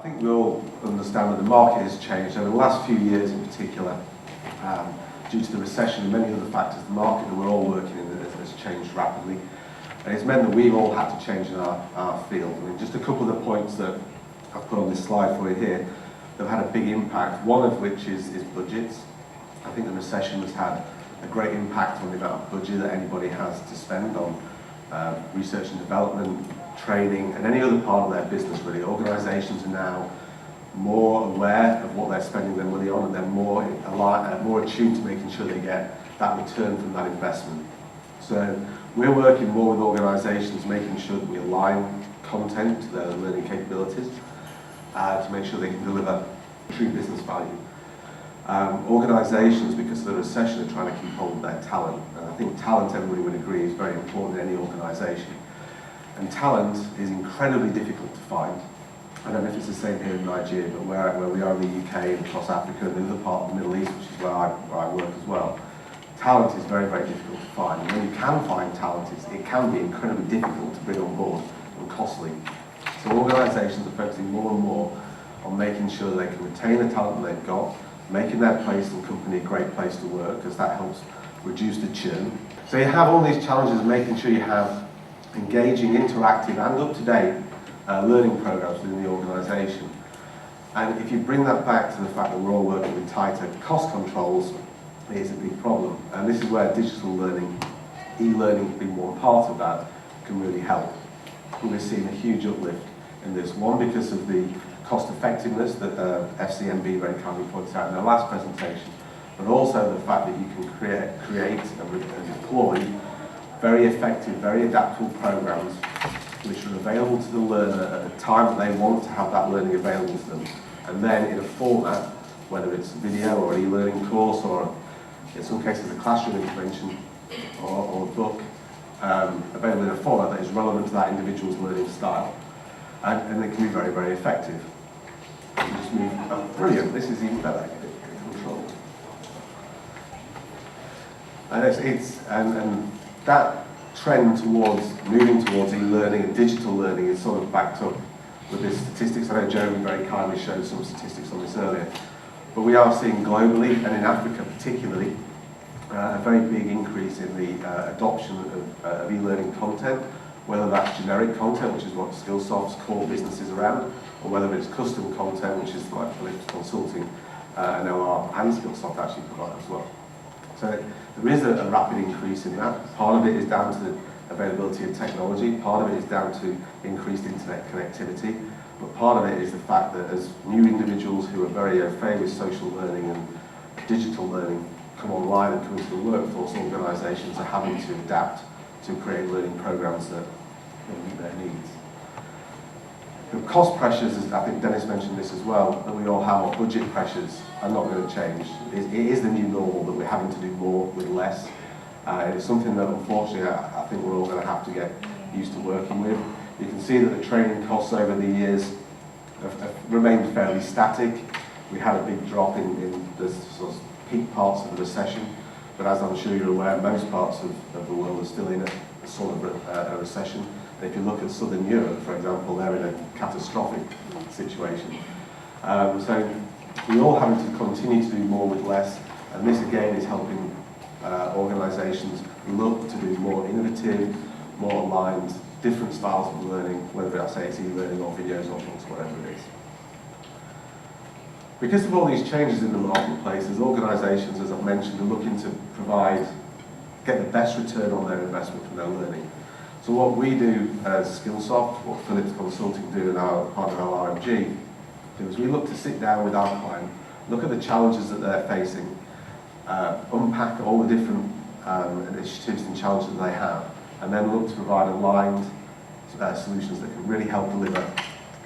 I think we all understand that the market has changed over the last few years in particular. Due to the recession and many other factors, the market that we're all working in has changed rapidly. And it's meant that we've all had to change in our field. I mean, just a couple of the points that I've put on this slide for you here that have had a big impact, one of which is budgets. I think the recession has had a great impact on the amount of budget that anybody has to spend on research and development, training, and any other part of their business, really. Organisations are now more aware of what they're spending their money on, and they're more attuned to making sure they get that return from that investment. So we're working more with organisations, making sure that we align content to their learning capabilities to make sure they can deliver true business value. Organisations, because of the recession, are trying to keep hold of their talent. And I think talent, everybody would agree, is very important in any organisation. And talent is incredibly difficult to find. I don't know if it's the same here in Nigeria, but where we are in the UK and across Africa and the other part of the Middle East, which is where I work as well, talent is very, very difficult to find. And when you can find talent, it can be incredibly difficult to bring on board and costly. So organisations are focusing more and more on making sure they can retain the talent that they've got, making their place and company a great place to work, because that helps reduce the churn. So you have all these challenges of making sure you have engaging, interactive and up-to-date learning programs within the organisation. And if you bring that back to the fact that we're all working with tighter cost controls, it is a big problem. And this is where digital learning, e-learning being one part of that, can really help. And we're seeing a huge uplift in this. One, because of the cost effectiveness that FCMB very kindly pointed out in their last presentation, but also the fact that you can create and deploy very effective, very adaptable programs which are available to the learner at the time that they want to have that learning available to them, and then in a format, whether it's video or an e-learning course or in some cases a classroom intervention or a book, available in a format that is relevant to that individual's learning style. And they can be very, very effective. You just move, oh, brilliant, this is even better. Control. And that trend towards moving towards e-learning and digital learning is sort of backed up with the statistics. I know Jeremy very kindly showed some statistics on this earlier. But we are seeing globally, and in Africa particularly, a very big increase in the adoption of e-learning content, whether that's generic content, which is what SkillSoft's core business is around, or whether it's custom content, which is like Philips Consulting and LR and SkillSoft actually provide as well. So there is a rapid increase in that. Part of it is down to the availability of technology, part of it is down to increased internet connectivity, but part of it is the fact that as new individuals who are very au fait with social learning and digital learning come online and come into the workforce, organisations are having to adapt to create learning programs that meet their needs. The cost pressures, as I think Dennis mentioned this as well, that we all have, our budget pressures are not going to change. It is the new normal that we're having to do more with less. It's something that unfortunately I think we're all going to have to get used to working with. You can see that the training costs over the years have remained fairly static. We had a big drop in the sort of peak parts of the recession, but as I'm sure you're aware, most parts of the world are still in a sort of a recession. And if you look at Southern Europe, for example, they're in a catastrophic situation. So we're all having to continue to do more with less, and this again is helping organisations look to do more innovative, more aligned, different styles of learning, whether I say it's e-learning or videos or books, whatever it is. Because of all these changes in the marketplace, as organisations, as I've mentioned, are looking to get the best return on their investment from their learning. So what we do as SkillSoft, what Philips Consulting do in our part of our RMG, is we look to sit down with our client, look at the challenges that they're facing, unpack all the different initiatives and challenges that they have, and then look to provide aligned solutions that can really help deliver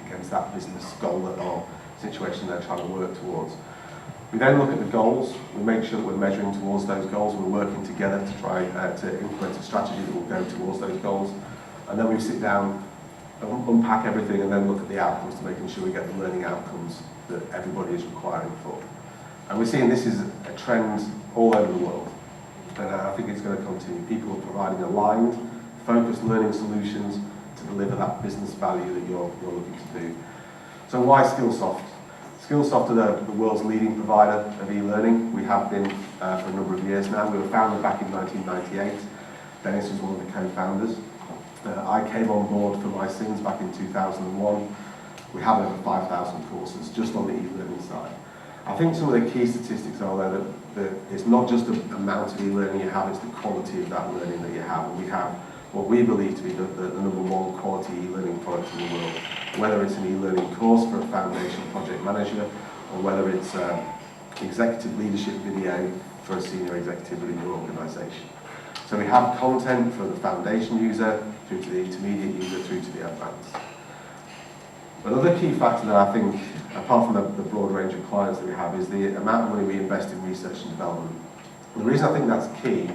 against that business goal or situation they're trying to work towards. We then look at the goals, we make sure that we're measuring towards those goals, we're working together to try to implement a strategy that will go towards those goals, and then we sit down, unpack everything, and then look at the outcomes to making sure we get the learning outcomes that everybody is requiring for. And we're seeing this is a trend all over the world, and I think it's going to continue. People are providing aligned, focused learning solutions to deliver that business value that you're looking to do. So why SkillSoft? SkillSoft are the world's leading provider of e-learning. We have been for a number of years now. We were founded back in 1998. Dennis was one of the co-founders. I came on board for my sins back in 2001. We have over 5,000 courses just on the e-learning side. I think some of the key statistics are there that it's not just the amount of e-learning you have, it's the quality of that learning that you have. And we have what we believe to be the number one quality e-learning product in the world. Whether it's an e-learning course for a foundation project manager, or whether it's executive leadership video for a senior executive within your organisation. So we have content for the foundation user, through to the intermediate user, through to the advanced. Another key factor that I think, apart from the broad range of clients that we have, is the amount of money we invest in research and development. And the reason I think that's key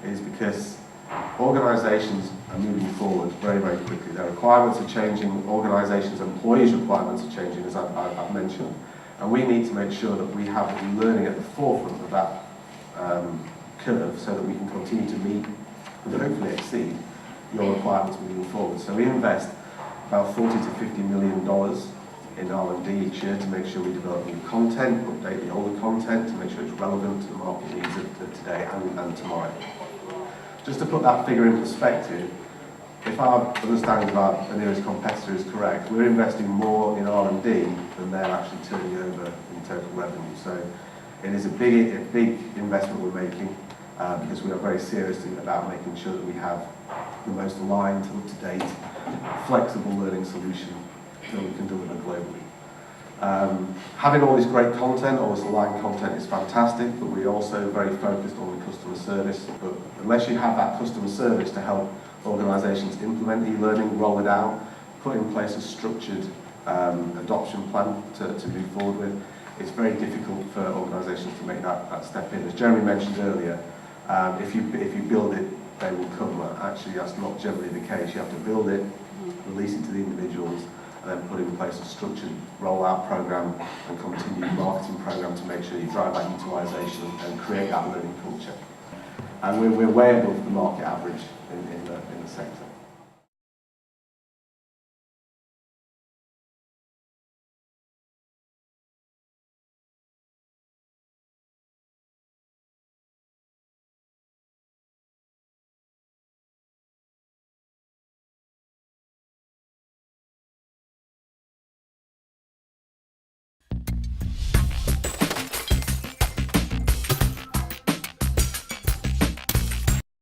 is because organisations are moving forward very, very quickly. Their requirements are changing, organisations' employees' requirements are changing, as I've mentioned. And we need to make sure that we have learning at the forefront of that curve so that we can continue to meet and hopefully exceed your requirements moving forward. So we invest about $40 to $50 million in R&D each year to make sure we develop new content, update the older content, to make sure it's relevant to the market needs of today and tomorrow. Just to put that figure in perspective, if our understanding of the nearest competitor is correct, we're investing more in R&D than they're actually turning over in total revenue. So it is a big investment we're making because we are very serious about making sure that we have the most aligned, up-to-date, flexible learning solution that we can deliver globally. Having all this great content, all this aligned content is fantastic, but we're also very focused on the customer service. But unless you have that customer service to help organisations implement e-learning, roll it out, put in place a structured adoption plan to move forward with, it's very difficult for organisations to make that step in. As Jeremy mentioned earlier, if you build it, they will come. Actually, that's not generally the case. You have to build it, release it to the individuals, and then put in place a structured rollout program and continued marketing program to make sure you drive that utilisation and create that learning culture. And we're way above the market average in the sector.